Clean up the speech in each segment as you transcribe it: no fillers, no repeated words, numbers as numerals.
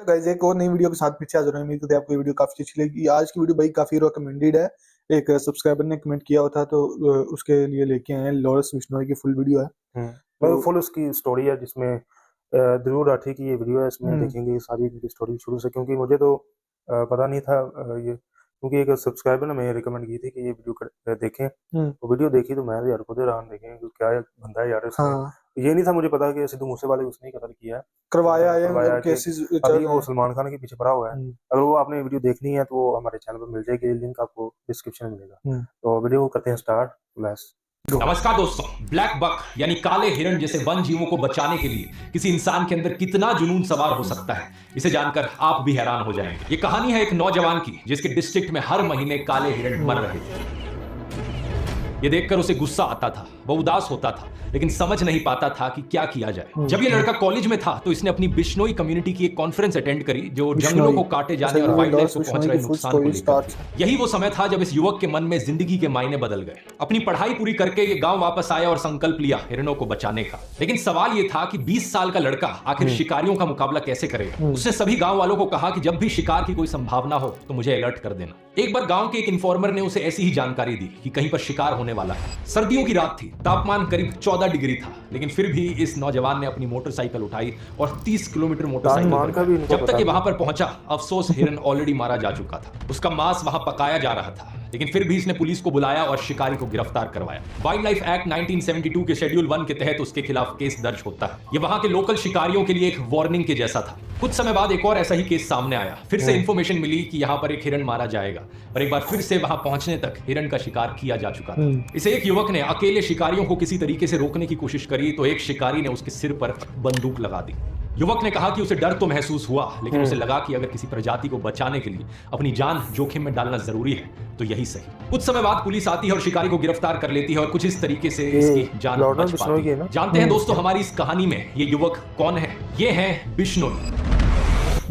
Guys एक और नई वीडियो के साथ पीछे आ जा रहा हूँ। उम्मीद करते हैं आपको ये वीडियो काफी अच्छी लगी। आज की वीडियो भाई काफी रिकमेंडेड है। एक सब्सक्राइबर ने कमेंट किया हुआ था तो उसके लिए लेके आए हैं। लॉरेंस बिश्नोई की फुल वीडियो है। मतलब फुल उसकी स्टोरी है जिसमें ध्रुव राठी की ये वीडियो है। इसमें देखेंगे सारी इनकी स्टोरी शुरू से, क्योंकि मुझे तो पता नहीं था ये, क्योंकि एक सब्सक्राइबर ने मुझे रिकमेंड की थी कि ये वीडियो देखें। तो वीडियो देखी तो मैं यार खुद हैरान देखें कि क्या बंदा है यार इसने। हाँ। ये नहीं था मुझे पता कि सिद्धू मूसेवाले उसने ही कत्ल किया है, करवाया करवाया है, केसेस अभी वो सलमान खान के पीछे पड़ा हुआ है। अगर वो आपने वीडियो देखनी है तो वो हमारे चैनल पर मिल जाएगी, लिंक आपको डिस्क्रिप्शन में मिलेगा। तो वीडियो करते हैं स्टार्ट। लेट्स नमस्कार दोस्तों, ब्लैक बक यानी काले हिरण जैसे वन जीवों को बचाने के लिए किसी इंसान के अंदर कितना जुनून सवार हो सकता है, इसे जानकर आप भी हैरान हो जाएंगे। ये कहानी है एक नौजवान की जिसके डिस्ट्रिक्ट में हर महीने काले हिरण मर रहे थे। ये देखकर उसे गुस्सा आता था, वो उदास होता था, लेकिन समझ नहीं पाता था कि क्या किया जाए। जब ये लड़का कॉलेज में था तो इसने अपनी बिश्नोई कम्युनिटी की एक कॉन्फ्रेंस अटेंड करी जो जंगलों को काटे जाने और वाइल्ड लाइफ को पहुंच रहे नुकसान को लेकर। यही वो समय था जब इस युवक के मन में जिंदगी के मायने बदल गए। अपनी पढ़ाई पूरी करके ये गांव वापस आया और संकल्प लिया हिरणों को बचाने का। लेकिन सवाल ये था कि 20 साल का लड़का आखिर शिकारियों का मुकाबला कैसे करेगा। उसने सभी गांव वालों को कहा कि जब भी शिकार की कोई संभावना हो तो मुझे अलर्ट कर देना। एक बार गांव के एक इन्फॉर्मर ने उसे ऐसी ही जानकारी दी कि कहीं पर शिकार होने वाला है। सर्दियों की रात थी, तापमान करीब 14 डिग्री था, लेकिन फिर भी इस नौजवान ने अपनी मोटरसाइकिल उठाई और 30 किलोमीटर मोटरसाइकिल पर जब तक ये वहां पर पहुंचा, अफसोस हिरन ऑलरेडी मारा जा चुका था। उसका मांस वहां पकाया जा रहा था, लेकिन फिर भी इसने पुलिस को बुलाया और शिकारी को गिरफ्तार करवाया। वाइल्ड लाइफ एक्ट 1972 के शेड्यूल 1 के तहत उसके खिलाफ केस दर्ज होता है। ये वहां के लोकल शिकारियों के लिए एक वार्निंग के जैसा था। कुछ समय बाद एक और ऐसा ही केस सामने आया। फिर से इंफॉर्मेशन मिली कि यहाँ पर एक हिरन मारा जाएगा, और एक बार फिर से वहां पहुंचने तक हिरन का शिकार किया जा चुका था। इसे एक युवक ने अकेले शिकारियों को किसी तरीके से रोकने की कोशिश करी तो एक शिकारी ने उसके सिर पर बंदूक लगा दी। युवक ने कहा कि उसे डर तो महसूस हुआ, लेकिन उसे लगा कि अगर किसी प्रजाति को बचाने के लिए अपनी जान जोखिम में डालना जरूरी है तो यही सही। कुछ समय बाद पुलिस आती है और शिकारी को गिरफ्तार कर लेती है और कुछ इस तरीके से इसकी जान बच पाती है। जानते हैं दोस्तों हमारी इस कहानी में ये युवक कौन है? ये हैं बिश्नोई,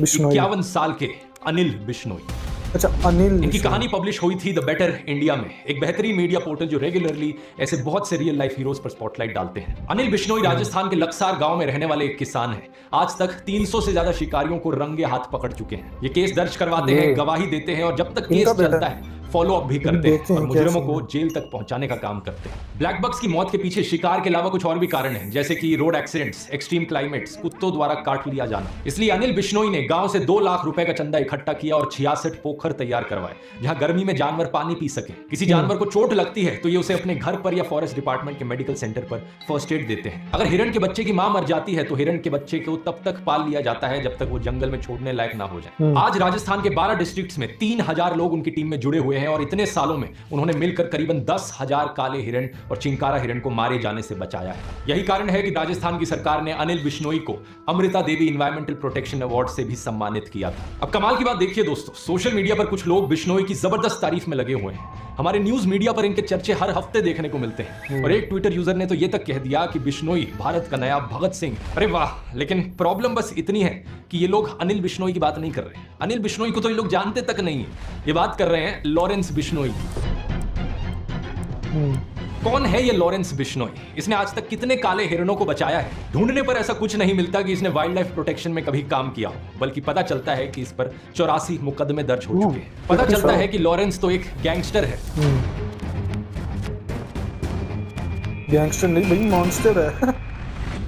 51 साल के अनिल बिश्नोई। अच्छा, अनिल। इनकी कहानी पब्लिश हुई थी द बेटर इंडिया में, एक बेहतरीन मीडिया पोर्टल जो रेगुलरली ऐसे बहुत से रियल लाइफ हीरोज पर स्पॉटलाइट डालते हैं। अनिल बिश्नोई राजस्थान के लक्सार गांव में रहने वाले एक किसान हैं। आज तक 300 से ज्यादा शिकारियों को रंगे हाथ पकड़ चुके हैं। ये केस दर्ज करवाते हैं, गवाही देते हैं, और जब तक केस चलता है फॉलो अप भी करते हैं और मुजरिमों को जेल तक पहुंचाने का काम करते हैं। ब्लैक बक्स की मौत के पीछे शिकार के अलावा कुछ और भी कारण हैं, जैसे कि रोड एक्सीडेंट्स, एक्सट्रीम क्लाइमेट्स, कुत्तों द्वारा काट लिया जाना। इसलिए अनिल बिश्नोई ने गांव से 2 लाख रुपए का चंदा इकट्ठा किया और 66 पोखर तैयार करवाए जहां गर्मी में जानवर पानी पी सके। किसी जानवर को चोट लगती है तो ये उसे अपने घर पर या फॉरेस्ट डिपार्टमेंट के मेडिकल सेंटर पर फर्स्ट एड देते हैं। अगर हिरण के बच्चे की मां मर जाती है तो हिरण के बच्चे को तब तक पाल लिया जाता है जब तक वो जंगल में छोड़ने लायक ना हो जाए। आज राजस्थान के 12 डिस्ट्रिक्ट्स में 3000 लोग उनकी टीम में जुड़े हुए हैं और इतने सालों में उन्होंने मिलकर करीबन 10,000 काले हिरण और चिंकारा हिरण को मारे जाने से बचाया है। यही कारण है कि राजस्थान की सरकार ने अनिल बिश्नोई को Amrita Devi environmental protection award से भी सम्मानित किया था। अब कमाल की बात देखिए दोस्तों, सोशल मीडिया पर कुछ लोग बिश्नोई की जबरदस्त तारीफ में लगे हुए हैं। हमारे न्यूज मीडिया पर इनके चर्चे हर हफ्ते देखने को मिलते हैं, और एक ट्विटर यूजर ने तो यह तक कह दिया कि बिश्नोई भारत का नया भगत सिंह। अरे वाह, लेकिन प्रॉब्लम बस इतनी है कि ये लोग अनिल बिश्नोई की बात नहीं कर रहे। अनिल बिश्नोई को तो ये लोग जानते तक नहीं है, ये बात कर रहे हैं लॉरेंस बिश्नोई की। कौन है ये लॉरेंस बिश्नोई? इसने आज तक कितने काले हिरणों को बचाया है? ढूंढने पर ऐसा कुछ नहीं मिलता कि इसने वाइल्ड लाइफ प्रोटेक्शन में कभी काम किया हो, बल्कि पता चलता है कि इस पर 84 मुकदमे दर्ज हो चुके हैं। पता चलता है कि लॉरेंस तो एक गैंगस्टर है। गैंगस्टर नहीं भाई, मॉन्स्टर है।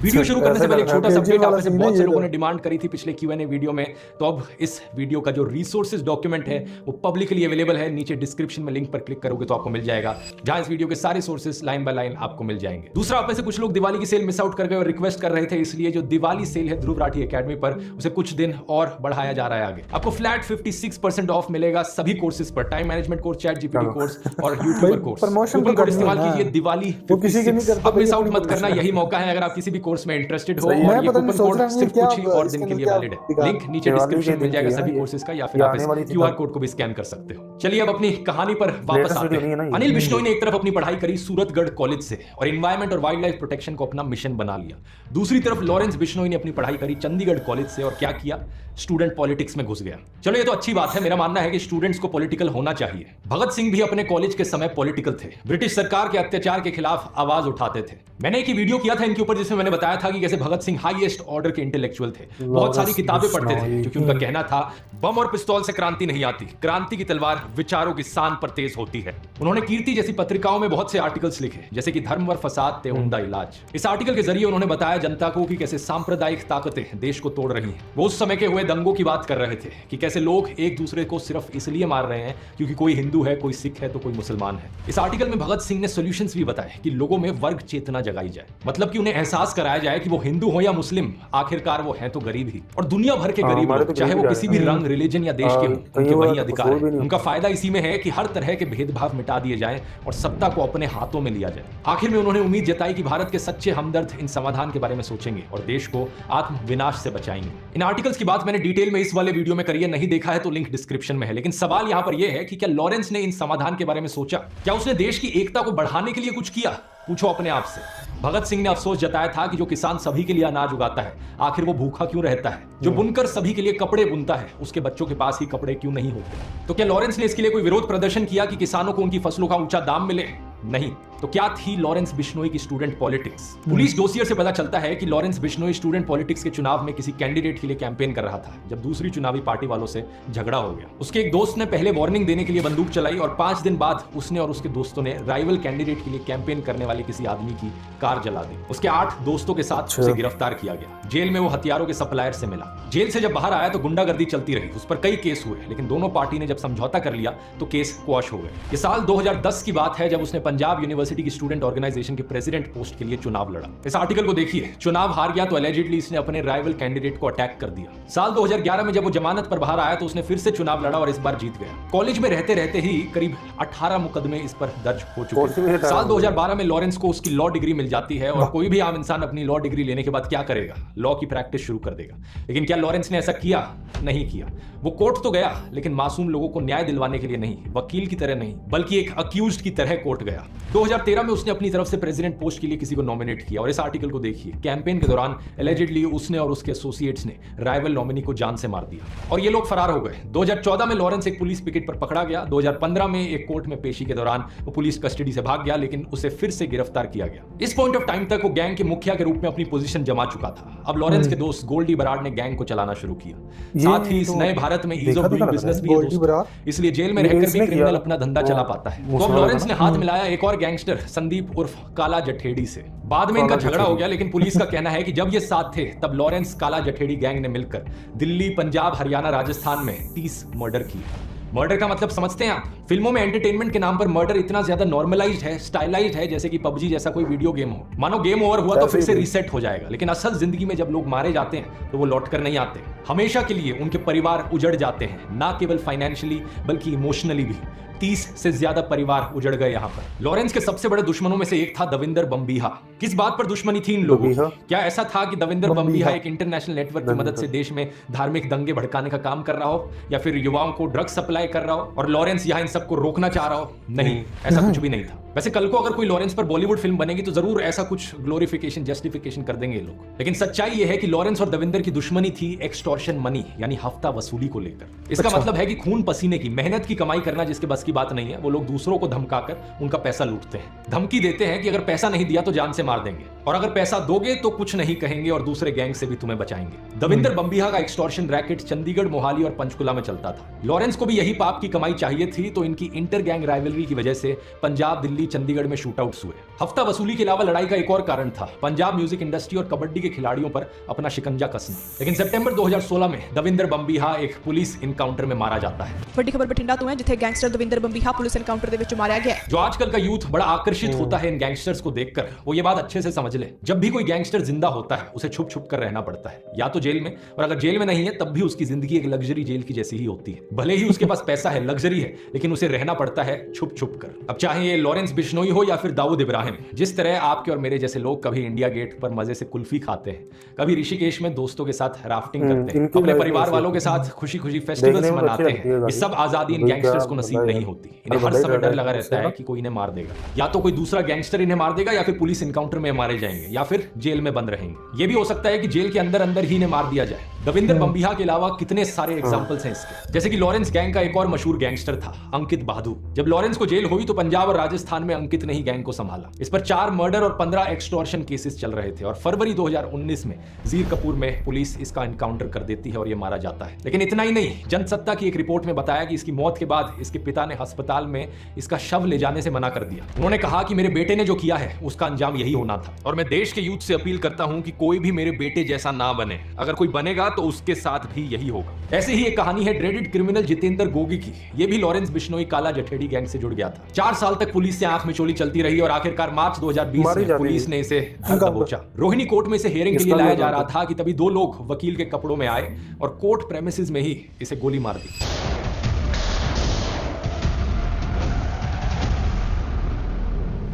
वीडियो शुरू करने से पहले एक छोटा सा अपडेट, आप में से बहुत से लोगों ने डिमांड करी थी पिछले Q&A वीडियो में, तो अब इस वीडियो का जो रिसोर्सेज डॉक्यूमेंट है वो पब्लिकली अवेलेबल है। नीचे डिस्क्रिप्शन में लिंक पर क्लिक करोगे तो आपको मिल जाएगा, जहां इस वीडियो के सारे सोर्सेज लाइन बाय लाइन आपको मिल जाएंगे। दूसरा, आप में से कुछ लोग दिवाली की सेल मिस आउट कर गए और रिक्वेस्ट कर रहे थे, इसलिए जो दिवाली सेल है ध्रुव राठी एकेडमी पर, उसे कुछ दिन और बढ़ाया जा रहा है आगे। आपको फ्लैट 56% ऑफ मिलेगा सभी कोर्सेज पर, time management course, chat GPT course और यूट्यूबर कोर्स। कूपन कोड इस्तेमाल कीजिए दिवाली 56। अब मिस आउट मत करना, यही मौका है अगर आप किसी भी कोर्स में इंटरेस्टेड हो। और ये कूपन कोड सिर्फ कुछ ही और दिन के लिए वैलिड है। लिंक नीचे डिस्क्रिप्शन में मिल जाएगा सभी कोर्सेज का, या फिर आप इस QR कोड को भी स्कैन कर सकते हो। चलिए अब अपनी कहानी पर वापस आते हैं। अनिल बिश्नोई ने एक तरफ अपनी पढ़ाई करी सूरतगढ़ कॉलेज से और एनवायरमेंट और वाइल्ड लाइफ प्रोटेक्शन को अपना मिशन बना लिया। दूसरी तरफ लॉरेंस बिश्नोई ने अपनी पढ़ाई करी चंडीगढ़ कॉलेज से और क्या किया, स्टूडेंट पॉलिटिक्स में घुस गया। चलो ये तो अच्छी बात है, मेरा मानना है कि स्टूडेंट्स को पॉलिटिकल होना चाहिए। भगत सिंह भी अपने कॉलेज के समय पॉलिटिकल थे, ब्रिटिश सरकार के अत्याचार के खिलाफ आवाज उठाते थे। मैंने एक वीडियो किया था इनके ऊपर जिसमें मैंने बताया था कि कैसे भगत सिंह हाईएस्ट ऑर्डर के इंटेलेक्चुअल थे, बहुत सारी किताबें पढ़ते थे, क्योंकि उनका कहना था बम और पिस्तौल से क्रांति नहीं आती, क्रांति की तलवार विचारों की शान पर तेज होती है। उन्होंने कीर्ति जैसी पत्रिकाओं में बहुत से आर्टिकल्स लिखे, जैसे कि धर्म व फसाद ते उम्दा इलाज। इस आर्टिकल के जरिए उन्होंने बताया जनता को कि कैसे सांप्रदायिक ताकतें देश को तोड़ रही हैं। वो उस समय के हुए दंगों की बात कर रहे थे कि कैसे लोग एक दूसरे को सिर्फ इसलिए मार रहे हैं क्योंकि कोई हिंदू है, कोई सिख है तो कोई मुसलमान है। इस आर्टिकल में भगत सिंह ने सॉल्यूशंस भी बताए कि लोगों में वर्ग चेतना जगाई जाए, मतलब कि उन्हें एहसास कराया जाए कि वो हिंदू हो या मुस्लिम, आखिरकार वो हैं तो गरीब ही, और दुनिया भर के गरीब लोग, चाहे वो किसी भी रंग, रिलीजन या देश के हों, उनके वही अधिकार है। उनका फायदा इसी में है कि हर तरह के भेदभाव मिटा दिए जाएं और सत्ता को अपने हाथों में लिया जाए। आखिर में उन्होंने उम्मीद जताई कि भारत के सच्चे हमदर्द इन समाधान के बारे में सोचेंगे और देश को आत्म विनाश से बचाएंगे। इन आर्टिकल्स की बात मैंने डिटेल में इस वाले वीडियो में करी है, नहीं देखा है तो लिंक डिस्क्रिप्शन में है। लेकिन सवाल यहां पर यह है कि क्या लॉरेंस ने इन समाधान के बारे में सोचा? क्या उसने देश की एकता को बढ़ाने के लिए कुछ किया? पूछो अपने आप से। भगत सिंह ने अफसोस जताया था कि जो किसान सभी के लिए अनाज उगाता है, आखिर वो भूखा क्यों रहता है? जो बुनकर सभी के लिए कपड़े बुनता है, उसके बच्चों के पास ही कपड़े क्यों नहीं होते? तो क्या लॉरेंस ने इसके लिए कोई विरोध प्रदर्शन किया कि किसानों को उनकी फसलों का ऊंचा दाम मिले? नहीं। तो क्या थी लॉरेंस बिश्नोई की स्टूडेंट पॉलिटिक्स? पुलिस डोसियर से पता चलता है कि लॉरेंस बिश्नोई स्टूडेंट पॉलिटिक्स के चुनाव में किसी कैंडिडेट के लिए कैंपेन कर रहा था जब दूसरी चुनावी पार्टी वालों से झगड़ा हो गया। उसके एक दोस्त ने पहले वार्निंग देने के लिए बंदूक चलाई और 5 दिन बाद उसने और उसके दोस्तों ने राइवल कैंडिडेट के लिए कैंपेन करने वाले किसी आदमी की कार जला दी। उसके 8 दोस्तों के साथ उसे गिरफ्तार किया गया। जेल में वो हथियारों के सप्लायर से मिला। जेल से जब बाहर आया तो गुंडागर्दी चलती रही, उस पर कई केस हुए, लेकिन दोनों पार्टी ने जब समझौता कर लिया तो केस क्वॉश हो गए। ये साल 2010 की बात है जब उसने पंजाब यूनिवर्सिटी की स्टूडेंट ऑर्गेनाइजेशन के प्रेसिडेंट पोस्ट के लिए चुनाव लड़ा। इस आर्टिकल को देखिए। चुनाव हार गया तो एलिजिडली इसने अपने राइवल कैंडिडेट को अटैक कर दिया। साल 2011 में जब वो जमानत पर बाहर आया तो उसने फिर से चुनाव लड़ा और इस बार जीत गया। कॉलेज में रहते रहते ही करीब 18 मुकदमे इस पर दर्ज हो चुके हैं। साल 2012 में लॉरेंस को उसकी लॉ डिग्री मिल जाती है और कोई भी आम इंसान अपनी लॉ डिग्री लेने के बाद क्या करेगा? लॉ की प्रैक्टिस शुरू कर देगा। लेकिन क्या लॉरेंस ने ऐसा किया? नहीं किया। वो कोर्ट तो गया, लेकिन मासूम लोगों को न्याय दिलवाने के लिए नहीं, वकील की तरह नहीं, बल्कि एक अक्यूज्ड की तरह कोर्ट गया। 2013 में उसने अपनी तरफ से प्रेसिडेंट पोस्ट के लिए किसी को नॉमिनेट किया और इस आर्टिकल को देखिए। कैंपेन के दौरान एलिजिडली उसने और उसके एसोसिएट्स ने राइवल नॉमिनी को जान से मार दिया और ये लोग फरार हो गए। 2014 में लॉरेंस एक पुलिस पिकेट पर पकड़ा गया। 2015 में एक कोर्ट में पेशी के दौरान वो पुलिस कस्टडी से भाग गया, लेकिन उसे फिर से गिरफ्तार किया गया। इस पॉइंट ऑफ टाइम तक वो गैंग के मुखिया के रूप में अपनी पोजीशन जमा चुका था। अब लॉरेंस के दोस्त गोल्डी बराड ने गैंग को चलाना शुरू किया। साथ ही इस नए भारत में ईज ऑफ डूइंग बिजनेस भी है, इसलिए जेल में रहकर भी क्रिमिनल अपना धंधा चला पाता है। तो अब लॉरेंस ने हाथ मिलाया एक और गैंगस्टर संदीप उर्फ काला जठेड़ी से। बाद में इनका झगड़ा हो गया, लेकिन पुलिस का कहना है कि जब ये साथ थे तब लॉरेंस काला जठेड़ी गैंग ने मिलकर दिल्ली, पंजाब, हरियाणा, राजस्थान में 30 मर्डर किए। मर्डर का मतलब समझते हैं आप? फिल्मों में एंटरटेनमेंट के नाम पर मर्डर इतना ज्यादा नॉर्मलाइज्ड है, स्टाइलाइज्ड है, जैसे कि पबजी जैसा कोई वीडियो गेम हो। मानो गेम ओवर हुआ तो फिर से रीसेट हो जाएगा, लेकिन असल जिंदगी में जब लोग मारे जाते हैं तो वो लौट कर नहीं आते। हमेशा के लिए उनके परिवार उजड़ जाते हैं, ना केवल फाइनेंशियली बल्कि इमोशनली भी। 30 से ज्यादा परिवार उजड़ गए यहाँ पर। लॉरेंस के सबसे बड़े दुश्मनों में से एक था दविंदर बम्बीहा। किस बात पर दुश्मनी थी इन लोगों की? क्या ऐसा था कि दविंदर बम्बीहा एक इंटरनेशनल नेटवर्क की मदद से देश में धार्मिक दंगे भड़काने का काम कर रहा हो, या फिर युवाओं को ड्रग्स सप्लाई कर रहा हो और लॉरेंस यहाँ इन सबको रोकना चाह रहा हो? नहीं, ऐसा कुछ भी नहीं था। वैसे कल को अगर कोई लॉरेंस पर बॉलीवुड फिल्म बनेगी तो जरूर ऐसा कुछ ग्लोरिफिकेशन, जस्टिफिकेशन कर देंगे लोग। लेकिन सच्चाई यह है कि लॉरेंस और दविंदर की दुश्मनी थी एक्सटॉर्शन मनी, यानी हफ्ता वसूली को लेकर। इसका मतलब है कि खून पसीने की, मेहनत की कमाई करना जिसके बस की बात नहीं है, वो लोग दूसरों को धमकाकर उनका पैसा लूटते हैं। धमकी देते हैं कि अगर पैसा नहीं दिया तो जान से मार देंगे, और अगर पैसा दोगे तो कुछ नहीं कहेंगे और दूसरे गैंग से भी तुम्हें बचाएंगे। दविंदर बम्बीहा का एक्सटॉर्शन रैकेट चंडीगढ़, मोहाली और पंचकुला में चलता था। लॉरेंस को भी यही पाप की कमाई चाहिए थी, तो इनकी इंटर गैंग राइवलरी की वजह से पंजाब, दिल्ली, चंडीगढ़ में शूटआउट्स हुए। हफ्ता वसूली के अलावा लड़ाई का एक और कारण था पंजाब म्यूजिक इंडस्ट्री और कबड्डी के खिलाड़ियों पर अपना शिकंजा कसना। लेकिन सितंबर 2016 में दविंदर बम्बीहा एक पुलिस इनकाउंटर में मारा जाता है। बड़ी खबर बठिंडा तो है, जिथे gangster Davinder Bambiha police encounter दे विच मारा गया। जो आजकल का यूथ बड़ा आकर्षित होता है इन गैंगस्टर्स को देखकर, वो ये बात अच्छे से समझ ले, जब भी कोई गैंगस्टर जिंदा होता है उसे छुप छुप कर रहना पड़ता है, या तो जेल में, और अगर जेल में नहीं है तब भी उसकी जिंदगी एक लग्जरी जेल की जैसी ही होती है। भले ही उसके पास पैसा है, लग्जरी है, लेकिन उसे रहना पड़ता है छुप छुप कर। अब चाहे ये लॉरेंस बिश्नोई हो या फिर दाऊद इब्राहिम, जिस तरह आपके और मेरे जैसे लोग कभी इंडिया गेट पर मजे से कुल्फी खाते हैं, कभी ऋषिकेश में दोस्तों के साथ राफ्टिंग करते हैं, अपने परिवार वालों के साथ खुशी खुशी फेस्टिवल्स मनाते हैं, ये सब आजादी इन गैंगस्टर्स को नसीब नहीं होती। इन्हें हर समय डर लगा रहता है कि कोई इन्हें मार देगा, या तो कोई दूसरा गैंगस्टर इन्हें मार देगा, या फिर पुलिस इनकाउंटर में मारे जाएंगे, या फिर जेल में बंद रहेंगे। ये भी हो सकता है कि जेल के अंदर अंदर ही इन्हें मार दिया जाए। दविंदर बम्बिहा के अलावा कितने सारे एग्जांपल्स हैं इसके, जैसे कि लॉरेंस गैंग का एक और मशहूर गैंगस्टर था अंकित बहादुर। जब लॉरेंस को जेल हुई तो पंजाब और राजस्थान में अंकित ने ही गैंग को संभाला। इस पर 4 मर्डर और 15 एक्सटॉर्शन केसेस चल रहे थे और फरवरी 2019 में जीर कपूर में पुलिस इसका एनकाउंटर कर देती है और ये मारा जाता है। लेकिन इतना ही नहीं, जनसत्ता की एक रिपोर्ट में बताया कि इसकी मौत के बाद इसके पिता ने अस्पताल में इसका शव ले जाने से मना कर दिया। उन्होंने कहा कि मेरे बेटे ने जो किया है उसका अंजाम यही होना था और मैं देश के यूथ से अपील करता हूं कि कोई भी मेरे बेटे जैसा ना बने, अगर कोई बनेगा तो उसके साथ भी यही होगा। ऐसे ही एक कहानी है ड्रेडेड क्रिमिनल जितेंद्र गोगी की। ये भी लॉरेंस बिश्नोई काला जठेड़ी गैंग से जुड़ गया था। 4 साल तक पुलिस से आंख में चोली चलती रही और आखिरकार मार्च 2020 में पुलिस ने इसे घर दबोचा। रोहिणी कोर्ट में इसे हियरिंग के लिए लाया जा रहा था कि तभी 2 लोग वकील के कपड़ों में आए और कोर्ट प्रेमिसेस में ही इसे गोली मार दी।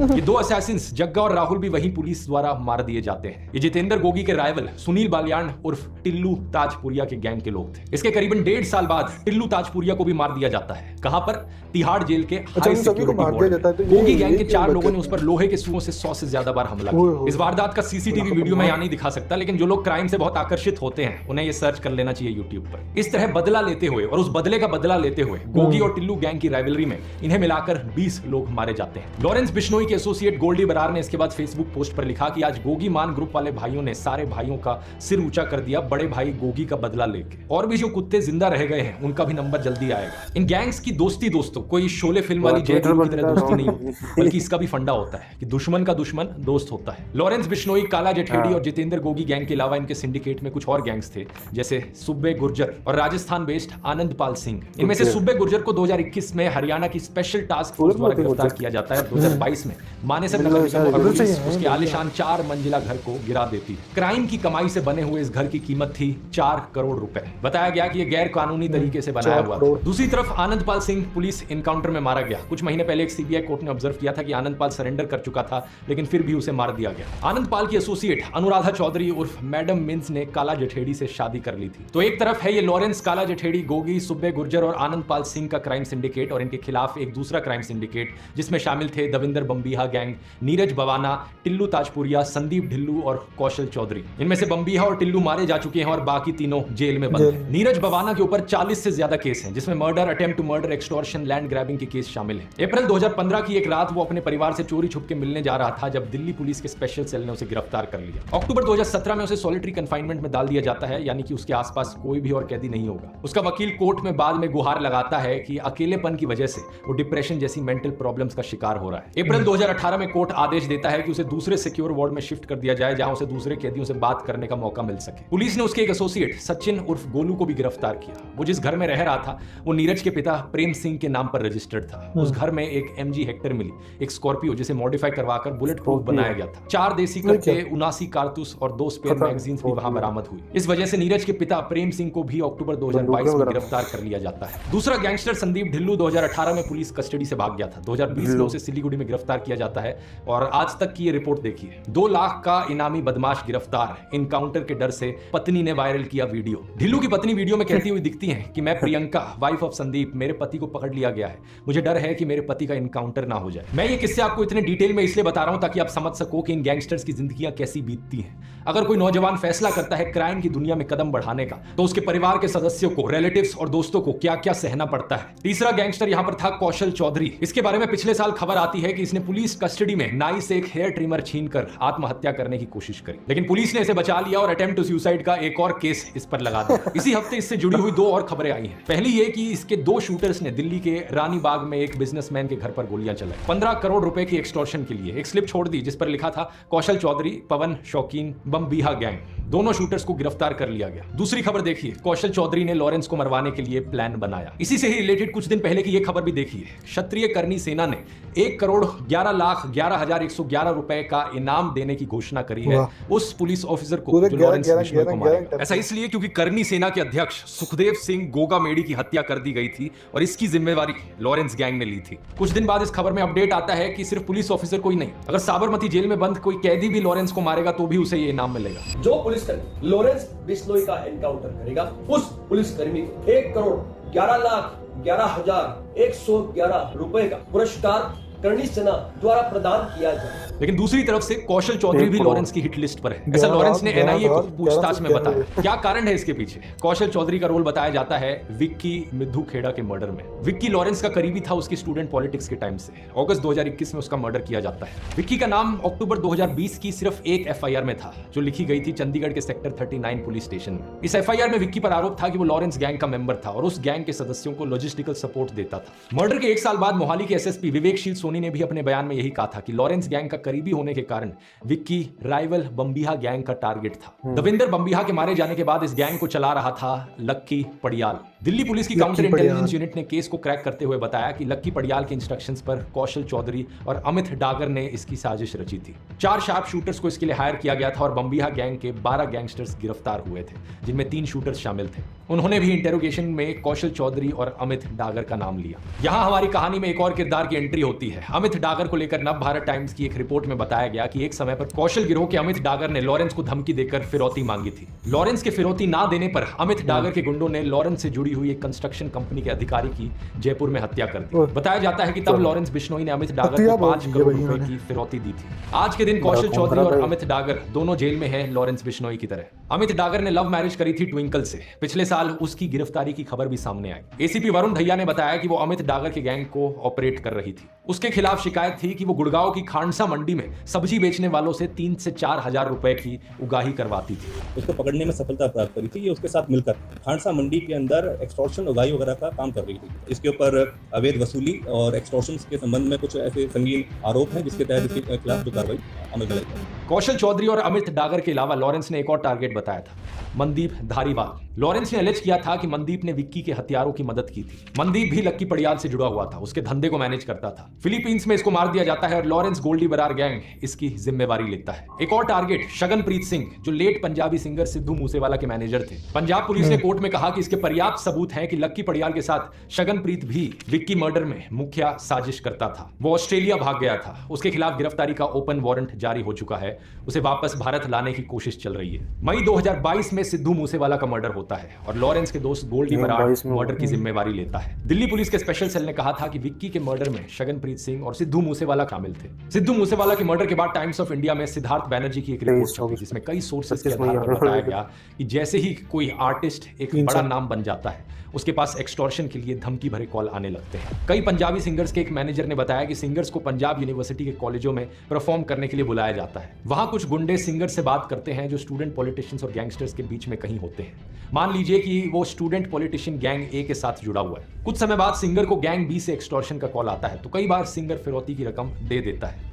ये 2 असैसिन्स जग्गा और राहुल भी वही पुलिस द्वारा मार दिए जाते हैं। ये जितेंद्र गोगी के राइवल सुनील बालियान उर्फ टिल्लू ताजपुरिया के गैंग के लोग थे। इसके करीबन 1.5 साल बाद टिल्लू ताजपुरिया को भी मार दिया जाता है। कहां पर? तिहाड़ जेल के हाई सिक्योरिटी वार्ड में। गोगी गैंग के 4 लोगों ने उस पर लोहे के सुओं से 100 से ज्यादा बार हमला किया। इस वारदात का सीसीटीवी वीडियो मैं यहां नहीं दिखा सकता, लेकिन जो लोग क्राइम से बहुत आकर्षित होते हैं उन्हें ये सर्च कर लेना चाहिए यूट्यूब पर। इस तरह बदला लेते हुए और उस बदले का बदला लेते हुए गोगी और टिल्लू गैंग की राइवलरी में इन्हें मिलाकर 20 लोग मारे जाते हैं। लॉरेंस बिश्नोई के एसोसिएट गोल्डी बरार ने इसके बाद फेसबुक पोस्ट पर लिखा कि आज गोगी मान ग्रुप वाले भाइयों ने सारे भाइयों का सिर ऊंचा कर दिया बड़े भाई गोगी का बदला लेके। और भी जो कुत्ते जिंदा रह गए हैं उनका भी नंबर जल्दी आएगा। इन गैंग्स की दोस्ती दोस्तों कोई शोले फिल्म वाली जय गुरु की तरह दोस्ती नहीं होती, बल्कि इसका भी फंडा होता है कि दुश्मन का दुश्मन दोस्त होता है। लॉरेंस बिश्नोई, काला जठेड़ी और जितेंद्र गोगी गैंग के अलावा इनके सिंडिकेट में कुछ और गैंग्स थे, जैसे सुब्बे गुर्जर और राजस्थान बेस्ड आनंदपाल सिंह। इनमें से सुब्बे गुर्जर को 2021 में हरियाणा की स्पेशल टास्क फोर्स द्वारा गिरफ्तार किया जाता है। 2022 में मानेसर उसके आलिशान 4 मंजिला घर को गिरा देती है। क्राइम की कमाई से बने हुए इस घर की कीमत थी 4 करोड़ रुपए। बताया गया कि यह गैर कानूनी तरीके से बनाया हुआ था। दूसरी तरफ आनंदपाल सिंह पुलिस इनकाउंटर में मारा गया। कुछ महीने पहले एक सीबीआई कोर्ट ने ऑब्जर्व किया था कि आनंदपाल सरेंडर कर चुका था, लेकिन फिर भी उसे मार दिया गया। आनंदपाल की एसोसिएट अनुराधा चौधरी उर्फ मैडम मिन्स ने काला जठेड़ी से शादी कर ली थी। तो एक तरफ है ये लॉरेंस, काला जठेड़ी, गोगी, सुब्बे गुर्जर और आनंदपाल सिंह का क्राइम सिंडिकेट, और इनके खिलाफ एक दूसरा क्राइम सिंडिकेट जिसमें शामिल थे दविंदर बम्बिहा गैंग, नीरज बवाना, टिल्लू ताजपुरिया, संदीप ढिल्लू और कौशल चौधरी। इनमें से बम्बिहा और टिल्लू मारे जा चुके हैं और बाकी तीनों जेल में बंद हैं। नीरज बवाना के ऊपर 40 से ज्यादा केस हैं, जिसमें murder, attempt to murder, extortion, land grabbing के केस शामिल हैं। अप्रैल 2015 की एक रात वो अपने परिवार से चोरी छुप के मिलने जा रहा था जब दिल्ली पुलिस के स्पेशल सेल ने उसे गिरफ्तार कर लिया। अक्टूबर 2017 में उसे सॉलिटरी कंफाइनमेंट में डाल दिया जाता है, यानी कि उसके आसपास कोई भी और कैदी नहीं होगा। उसका वकील कोर्ट में बाद में गुहार लगाता है कि अकेलेपन की वजह से वो डिप्रेशन जैसी मेंटल प्रॉब्लम्स का शिकार हो रहा है। अप्रैल 2018 में कोर्ट आदेश देता है कि उसे दूसरे सिक्योर वार्ड में शिफ्ट कर दिया जाए, जहां उसे दूसरे कैदियों से बात करने का मौका मिल सके। पुलिस ने उसके एक एसोसिएट सचिन उर्फ गोलू को भी गिरफ्तार किया। वो जिस घर में रह रहा था वो नीरज के पिता प्रेम सिंह के नाम पर रजिस्टर्ड था। उस घर में एक MG हेक्टर मिली, एक स्कॉर्पियो जिसे मॉडिफाई करवाकर बुलेट प्रूफ बनाया गया था। 4 देसी कट्टे, 79 कारतूस और 2 स्पेयर मैगजीन्स भी वहां बरामद हुई। इस वजह से नीरज के पिता प्रेम सिंह को भी अक्टूबर 2022 में गिरफ्तार कर लिया जाता है। दूसरा गैंगस्टर संदीप ढिल्लू 2018 में पुलिस कस्टडी से भाग गया था। 2020 में उसे सिलीगुड़ी में गिरफ्तार किया जाता है और आज तक की ये रिपोर्ट देखिए। 2 लाख का इनामी बदमाश गिरफ्तार। इनकाउंटर के डर से पत्नी ने वायरल किया वीडियो। ढिल्लू की पत्नी वीडियो में कहती हुई दिखती हैं कि मैं प्रियंका, वाइफ ऑफ संदीप, मेरे पति को पकड़ लिया गया है। मुझे डर है कि मेरे पति का इनकाउंटर ना हो जाए। मैं ये किस्से आपको इतने डिटेल में इसलिए बता रहा हूं ताकि आप समझ सको कि इन गैंगस्टर्स की जिंदगियां कैसी बीतती हैं। अगर कोई नौजवान फैसला करता है क्राइम की दुनिया में कदम बढ़ाने का, तो उसके परिवार के सदस्यों को, रिलेटिव्स और दोस्तों को क्या क्या सहना पड़ता है। तीसरा गैंगस्टर यहां पर था कौशल चौधरी। इसके बारे में पिछले साल खबर आती है कि इसने पुलिस कस्टडी में नाई से एक हेयर ट्रिमर छीनकर आत्महत्या करने की कोशिश करी, लेकिन पुलिस ने इसे बचा लिया और अटेम्प्ट टू सुसाइड का एक और केस इस पर लगा दिया। इसी हफ्ते इससे जुड़ी हुई 2 और खबरें आई हैं। पहली ये कि इसके 2 शूटर्स ने दिल्ली के रानी बाग में एक बिजनेसमैन के घर पर गोलियां चलाई 15 करोड़ रुपए की एक्सटॉर्शन के लिए। एक स्लिप छोड़ दी जिस पर लिखा था कौशल चौधरी, पवन शौकीन, बम्बिहा गैंग। दोनों शूटर्स को गिरफ्तार कर लिया गया। दूसरी खबर देखिए, कौशल चौधरी ने लॉरेंस को मरवाने के लिए प्लान बनाया। इसी से ही रिलेटेड कुछ दिन पहले की यह खबर भी देखिए। क्षत्रिय करनी सेना ने 1,11,11,111 रुपए का इनाम देने की घोषणा करी है उस पुलिस ऑफिसर को जो लॉरेंस बिश्नोई को मारेगा। ऐसा इसलिए क्योंकि करनी सेना के अध्यक्ष सुखदेव सिंह गोगामेडी की हत्या कर दी गई थी और इसकी जिम्मेवारी लॉरेंस गैंग ने ली थी। कुछ दिन बाद इस खबर में अपडेट आता है कि सिर्फ पुलिस ऑफिसर को ही नहीं, अगर साबरमती जेल में बंद कोई कैदी भी लॉरेंस को मारेगा तो भी उसे ये इनाम मिलेगा। जो पुलिसकर्मी लॉरेंस बिश्नोई का एनकाउंटर करेगा उस पुलिसकर्मी को 1,11,11,111 रुपए का पुरस्कार करणी सेना द्वारा प्रदान किया जाए। लेकिन दूसरी तरफ से कौशल चौधरी भी लॉरेंस की हिट लिस्ट पर है। ऐसा लॉरेंस ने एनआईए को पूछताछ में बताया। क्या कारण है इसके पीछे? कौशल चौधरी का रोल बताया जाता है विक्की मिद्धू खेड़ा के मर्डर में। विक्की लॉरेंस का करीबी था उसकी स्टूडेंट पॉलिटिक्स के टाइम से। अगस्त 2021 में उसका मर्डर किया जाता है। विक्की का नाम अक्टूबर 2020 की सिर्फ एक एफआईआर में था, जो लिखी गई थी चंडीगढ़ के सेक्टर 39 पुलिस स्टेशन में। इस एफआईआर में विक्की पर आरोप था कि वो लॉरेंस गैंग का मेंबर था और उस गैंग के सदस्यों को लॉजिस्टिकल सपोर्ट देता था। मर्डर के 1 साल बाद मोहाली के एसएसपी विवेकशील सोनी ने भी अपने बयान में यही कहा था कि लॉरेंस गैंग का करीबी होने के कारण विक्की राइवल बम्बिहा गैंग का टारगेट था। दविंदर बम्बिहा के मारे जाने के बाद इस गैंग को चला रहा था लक्की पड़ियाल। दिल्ली पुलिस की काउंटर इंटेलिजेंस यूनिट ने केस को क्रैक करते हुए बताया कि लक्की पड़ियाल के इंस्ट्रक्शंस पर कौशल चौधरी और अमित डागर ने इसकी साजिश रची थी। 4 शार्प शूटर्स को इसके लिए हायर किया गया था और बम्बिहा गैंग के 12 गैंगस्टर्स गिरफ्तार हुए थे, जिनमें 3 शूटर्स शामिल थे। उन्होंने भी इंटेरोगेशन में कौशल चौधरी और अमित डागर का नाम लिया। यहां हमारी कहानी में एक और किरदार की एंट्री होती है। अमित डागर को लेकर नव भारत टाइम्स की एक रिपोर्ट में बताया गया कि एक समय पर कौशल गिरोह के अमित डागर ने लॉरेंस को धमकी देकर फिरौती मांगी थी। लॉरेंस के फिरौती ना देने पर अमित डागर के गुंडों ने लॉरेंस से जुड़ी हुई एक कंस्ट्रक्शन कंपनी के अधिकारी की जयपुर में हत्या कर दी। बताया जाता है कि तब लॉरेंस बिश्नोई ने अमित डागर को 5 करोड़ रुपए की फिरौती दी थी। आज के दिन कौशल चौधरी और अमित डागर दोनों जेल में हैं, लॉरेंस बिश्नोई की तरह। अमित डागर ने लव मैरिज करी थी ट्विंकल से। पिछले साल उसकी गिरफ्तारी की खबर भी सामने आई। एसीपी वरुण धैया ने बताया कि वो अमित डागर के गैंग को ऑपरेट कर रही थी। उसके खिलाफ शिकायत थी कि वो गुड़गांव की खांडसा मंडी में सब्जी बेचने वालों से 3 से 4 हजार रुपए की उगाही करवाती थी। उसको पकड़ने में सफलता प्राप्त करी थी। ये उसके साथ मिलकर खांडसा मंडी के अंदर एक्सटॉर्शन उगाही वगैरह का काम कर रही थी। इसके ऊपर अवैध वसूली और एक्सटॉर्शन के संबंध में कुछ ऐसे संगीन आरोप हैं, जिसके तहत इसके खिलाफ जो कार्रवाई अमल में लाई। कौशल चौधरी और अमित डागर के अलावा लॉरेंस ने एक और टारगेट बताया था, मनदीप धारीवाल। लॉरेंस ने एलिज किया था कि मनदीप ने विक्की के हथियारों की मदद की थी। मनदीप भी लक्की पड़ियाल से जुड़ा हुआ था, उसके धंधे को मैनेज करता था। फिलीपींस में इसको मार दिया जाता है और लॉरेंस गोल्डी बरार गैंग इसकी जिम्मेवारी लेता है। एक और टारगेट शगनप्रीत सिंह, जो लेट पंजाबी सिंगर सिद्धू मूसेवाला के मैनेजर थे। पंजाब पुलिस ने कोर्ट में कहा कि इसके पर्याप्त सबूत हैं कि लक्की पड़ियाल के साथ शगनप्रीत भी विक्की मर्डर में मुख्य साजिश करता था। वो ऑस्ट्रेलिया भाग गया था। उसके खिलाफ गिरफ्तारी का ओपन वारंट जारी हो चुका है। उसे वापस भारत लाने की कोशिश चल रही है। मई 2022 में सिद्धू मूसेवाला का मर्डर होता है और लॉरेंस के दोस्त गोल्डी बरार मर्डर की जिम्मेवारी लेता है। दिल्ली पुलिस के स्पेशल सेल ने कहा था कि विक्की के मर्डर में शगनप्रीत सिंह और सिद्धू मूसेवाला शामिल थे। सिद्धू मूसेवाला के मर्डर के बाद टाइम्स ऑफ इंडिया में सिद्धार्थ बैनर्जी की एक रिपोर्ट छपी, जिसमें कई सोर्सेस के आधार पर बताया गया कि जैसे ही कोई आर्टिस्ट एक बड़ा नाम बन जाता है, उसके पास एक्सटॉर्शन के लिए धमकी भरे कॉल आने लगते हैं। कई पंजाबी सिंगर्स के एक मैनेजर ने बताया कि सिंगर्स को पंजाब यूनिवर्सिटी के कॉलेजों में परफॉर्म करने के लिए बुलाया जाता है। वहां कुछ गुंडे सिंगर से बात करते हैं जो स्टूडेंट पॉलिटिशियंस और गैंगस्टर्स के बीच में कहीं होते हैं। मान लीजिए कि वो स्टूडेंट पॉलिटिशियन गैंग ए के साथ जुड़ा हुआ है। कुछ समय बाद सिंगर को गैंग बी से एक्सटॉर्शन का कॉल आता है, तो कई बार सिंगर फिरौती की रकम दे देता है,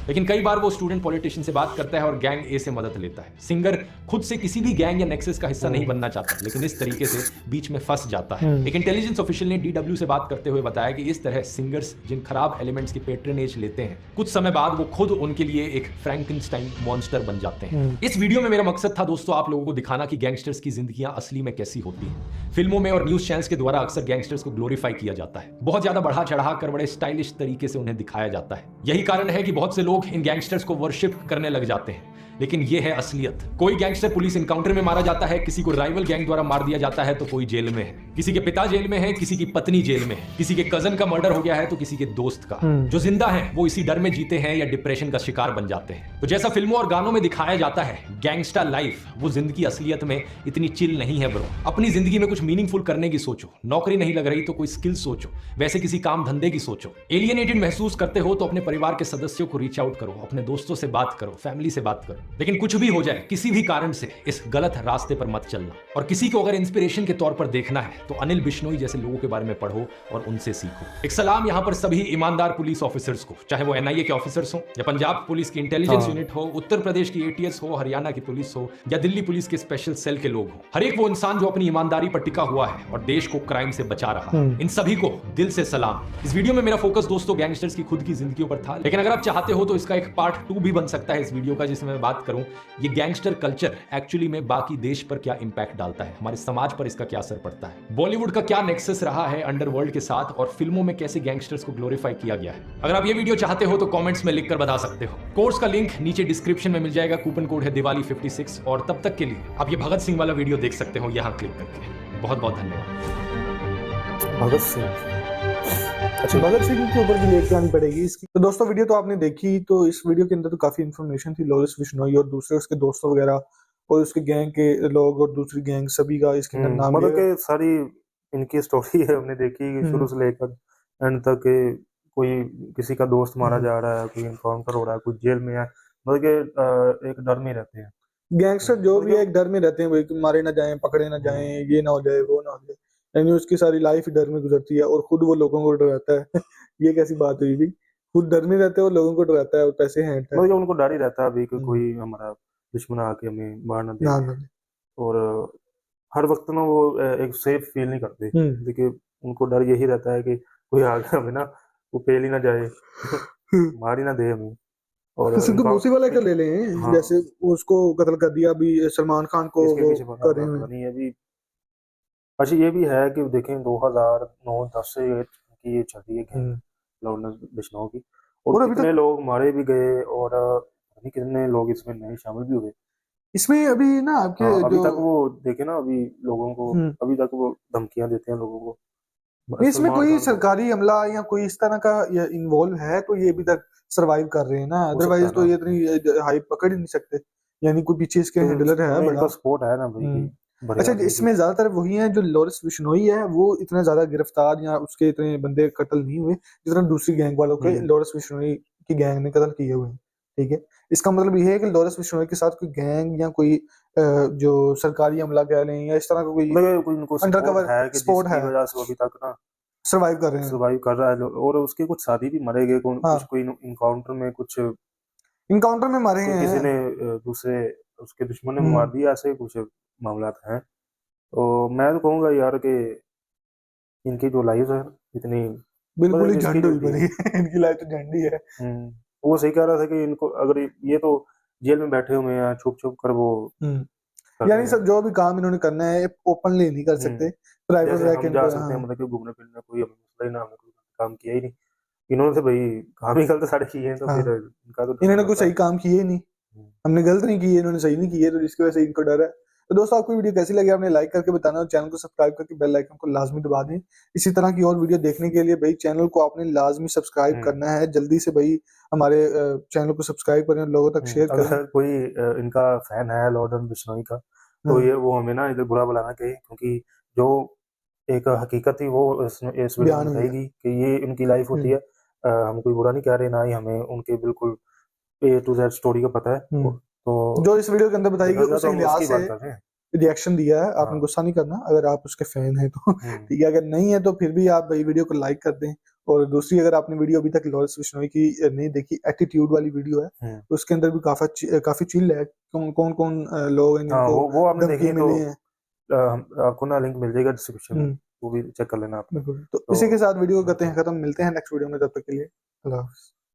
लेकिन कई बार वो स्टूडेंट पॉलिटिशियन से बात करता है और गैंग ए से मदद लेता है। सिंगर खुद से किसी भी गैंग या नेक्सस का हिस्सा नहीं बनना चाहता, लेकिन इस तरीके से बीच में फंस जाता है। एक इंटेलिजेंस ऑफिशियल ने डीडब्ल्यू से बात करते हुए बताया कि इस तरह सिंगर्स जिन खराब एलिमेंट्स की पेट्रनेज लेते हैं, कुछ समय बाद वो खुद उनके लिए एक फ्रैंकेनस्टाइन मॉन्स्टर बन जाते हैं। इस वीडियो में मेरा मकसद था दोस्तों आप लोगों को दिखाना कि गैंगस्टर्स की जिंदगियां असली में कैसी होती हैं। फिल्मों में और न्यूज चैनल्स के द्वारा अक्सर गैंगस्टर्स को ग्लोरीफाई किया जाता है, बहुत ज्यादा बढ़ा चढ़ा कर बड़े स्टाइलिश तरीके से उन्हें दिखाया जाता है। यही कारण है कि बहुत से लोग इन गैंगस्टर्स को वर्शिप करने लग जाते हैं, लेकिन यह है असलियत। कोई गैंगस्टर पुलिस इनकाउंटर में मारा जाता है, किसी को राइवल गैंग द्वारा मार दिया जाता है तो कोई जेल में है, किसी के पिता जेल में है, किसी की पत्नी जेल में है, किसी के कजन का मर्डर हो गया है तो किसी के दोस्त का। जो जिंदा है वो इसी डर में जीते हैं या डिप्रेशन का शिकार बन जाते हैं। तो जैसा फिल्मों और गानों में दिखाया जाता है, गैंगस्टर लाइफ वो जिंदगी असलियत में इतनी चिल नहीं है ब्रो। अपनी जिंदगी में कुछ मीनिंगफुल करने की सोचो। नौकरी नहीं लग रही तो कोई स्किल सोचो, वैसे किसी काम धंधे की सोचो। एलियनेटेड महसूस करते हो तो अपने परिवार के सदस्यों को रीच आउट करो, अपने दोस्तों से बात करो, फैमिली से बात करो। लेकिन कुछ भी हो जाए, किसी भी कारण से इस गलत रास्ते पर मत चलना। और किसी को अगर इंस्पिरेशन के तौर पर देखना है तो अनिल बिश्नोई जैसे लोगों के बारे में पढ़ो और उनसे सीखो। एक सलाम यहां पर सभी ईमानदार पुलिस ऑफिसर्स को, चाहे वो एनआईए के ऑफिसर्स हो या पंजाब पुलिस की इंटेलिजेंस यूनिट हो, उत्तर प्रदेश की एटीएस हो, हरियाणा की पुलिस हो या दिल्ली पुलिस के स्पेशल सेल के लोग हो। हर एक वो इंसान जो अपनी ईमानदारी पर टिका हुआ है और देश को क्राइम से बचा रहा है, इन सभी को दिल से सलाम। इस वीडियो में मेरा फोकस दोस्तों गैंगस्टर्स की खुद की जिंदगियों पर था, लेकिन अगर आप चाहते हो तो इसका एक पार्ट 2 भी बन सकता है इस वीडियो का, जिसमें मैं बात करूं ये गैंगस्टर कल्चर एक्चुअली में बाकी देश पर क्या इंपैक्ट डालता है, हमारे समाज पर इसका क्या असर पड़ता है, बॉलीवुड का क्या नेक्सस रहा है अंडरवर्ल्ड के साथ और फिल्मों में कैसे गैंगस्टर्स को ग्लोरीफाई किया गया है। अगर आप ये वीडियो चाहते हो तो कमेंट्स में लिखकर बता सकते हो। कोर्स का लिंक नीचे डिस्क्रिप्शन में मिल जाएगा, कूपन कोड है दिवाली 56 और तब तक के लिए आप ये भगत सिंह वाला वीडियो देख सकते हो यहां क्लिक करके। बहुत बहुत धन्यवाद। भगत सिंह अच्छा, भगत सिंह के ऊपर भी लेके आनी पड़ेगी इसकी। तो दोस्तों वीडियो तो आपने देखी, तो इस वीडियो के अंदर तो काफी इन्फॉर्मेशन थी लॉरेंस बिश्नोई और दूसरे उसके दोस्तों वगैरह और उसके गैंग के लोग और दूसरी गैंग सभी का इसके अंदर नाम मतलब लिया। कि सारी इनकी स्टोरी है हमने देखी शुरू से लेकर एंड तक के कोई किसी का दोस्त मारा जा रहा है, कोई इनकाउंटर हो रहा है, कोई जेल में है, मतलब कि एक डर में रहते हैं गैंगस्टर जो भी है एक डर में रहते हैं भाई कि मारे ना जाएं, पकड़े ना जाएं, ये ना हो जाए, वो ना हो जाए, यानी उसकी सारी लाइफ डर में गुजरती है और खुद वो लोगों को डराता है। ये कैसी बात हुई भी, खुद डर में रहते हैं और लोगों को डराता है और पैसे हैंडता है। मतलब कि उनको डर ही रहता है अभी कि कोई हमारा दुश्मन आके हमें मार ना दे ना ना। और हर वक्त ना वो एक सेफ फील नहीं करते। देखिए उनको डर यही रहता है कि कोई आगे हमें ना वो पेल ही ना जाए, मार ही ना दे हमें। और सिद्धू मूसेवाला का ले लें, हाँ, जैसे उसको कत्ल कर दिया अभी सलमान खान को, इसके वो पीछे कर रहे हैं। नहीं अभी। अच्छा ये भी है कि देखें 2009-10 से की ये चल रही है गैंग लॉरेंस बिश्नोई की और अभी कितने तक लोग मारे भी गए और पता नहीं कितने लोग इसमें नए शामिल भी हुए। इसमें अभी ना आपके हाँ, अभी जो तक वो देखे ना अभी लोगों को अभी तक वो धमकियां देते हैं लोगों को। इसमें सलमान कोई खान को सरकारी हमला या कोई इस तरह का इन्वॉल्व है तो ये अभी तक सरवाइव कर रहे हैं ना, हो सकता अदरवाइज है तो ना, ये इतनी हाइप पकड़ ही नहीं सकते, यानी कोई पीछे इसके हैंडलर है नहीं बड़ा। इनका सपोर्ट है ना भाई कि बड़े अच्छा, आदमी की। इसमें ज्यादातर वही हैं जो लॉरेंस बिश्नोई है, वो इतना ज्यादा गिरफ्तार या उसके इतने बंदे कत्ल नहीं हुए जितना दूसरी गैंग वालों के लॉरेंस बिश्नोई की गैंग ने कत्ल किए हुए हैं। ठीक है, इसका मतलब ये है कि लॉरेंस बिश्नोई के साथ कोई गैंग या कोई जो सरकारी हमला कह लें या इस तरह का कोई मतलब कोई इनको सपोर्ट अंडरकवर है कि सपोर्ट जिसकी है, वजह से वो अभी तक ना सरवाइव कर रहे हैं। सर्वाइव कर रहा है और उसके कुछ साथी भी मरे गए कुछ हाँ, कोई इनकाउंटर में कुछ इनकाउंटर में मारे किसी हैं। ने दूसरे उसके दुश्मन ने मार दिया, ऐसे कुछ मामला हैं। तो मैं तो कहूँगा यार कि इनकी जो लाइफ है इतनी बिल्कुल मतलब ही रिस्की झंड नहीं हुई होती पड़ी है। इनकी लाइफ तो झंड ही है। वो सही कह रहा था कि इनको अगर ये तो जेल में बैठे हुए हैं छुप छुप कर वो कर रहे यानी हैं। सब जो भी काम इन्होंने करना है ओपनली नहीं कर सकते, प्राइवेट जैसे रह हम के जा इनको। सकते हैं हाँ, मतलब कि घूमने फिरने कोई हमें मसला ही ना, हमने कोई काम किया ही नहीं। इन्होंने तो भाई काम ही गलत सारे किए हैं तो हाँ, फिर इनका तो डरना इन्होंने कुछ बनता सही है। काम किए ही नहीं, हमने गलत नहीं किए, इन्होंने सही नहीं किए, तो जिसकी वजह से इनको डर है। तो दोस्तों आपको वीडियो कैसी लगी आपने लाइक करके बताना और चैनल को सब्सक्राइब करके बेल आइकन को लाजमी दबा दें। इसी तरह की और वीडियो देखने के लिए भाई चैनल को आपने लाजमी सब्सक्राइब करना है, जल्दी से भाई हमारे चैनल को सब्सक्राइब करें, लोगों तक शेयर करें। अगर कोई इनका फैन है लॉर्डन बिश्नोई का तो ये वो हमें ना इधर बुरा बुलाना चाहिए क्योंकि जो एक हकीकत थी वो इस वीडियो में बयान हुई है। बताएगी कि ये इनकी लाइफ होती है। हम कोई बुरा नहीं कह रहे, ना ही हमें उनके बिल्कुल A to Z स्टोरी का पता है। तो जो इस वीडियो के अंदर बताई देखा गई जाए उसी तो हम लिहाज उसकी से बात कर रहे हैं। रिएक्शन दिया है, आपने हाँ। गुस्सा नहीं करना अगर आप उसके फैन हैं तो। ठीक है, अगर नहीं है तो फिर भी आप भाई वीडियो को लाइक कर दें। और दूसरी, अगर आपने वीडियो अभी तक लॉरेंस बिश्नोई की नहीं देखी, एटीट्यूड वाली वीडियो है, तो उसके अंदर भी काफी चिल है, कौन कौन लोग हैं हाँ जिनको वो आपने धमकी देखी तो मिली है। आपको ना लिंक मिल जाएगा डिस्क्रिप्शन में, वो भी चेक कर लेना आप। बिल्कुल, तो तो इसी के साथ वीडियो को करते हैं खत्म, मिलते हैं नेक्स्ट वीडियो में, तब तक के लिए अल्लाह हाफिज़।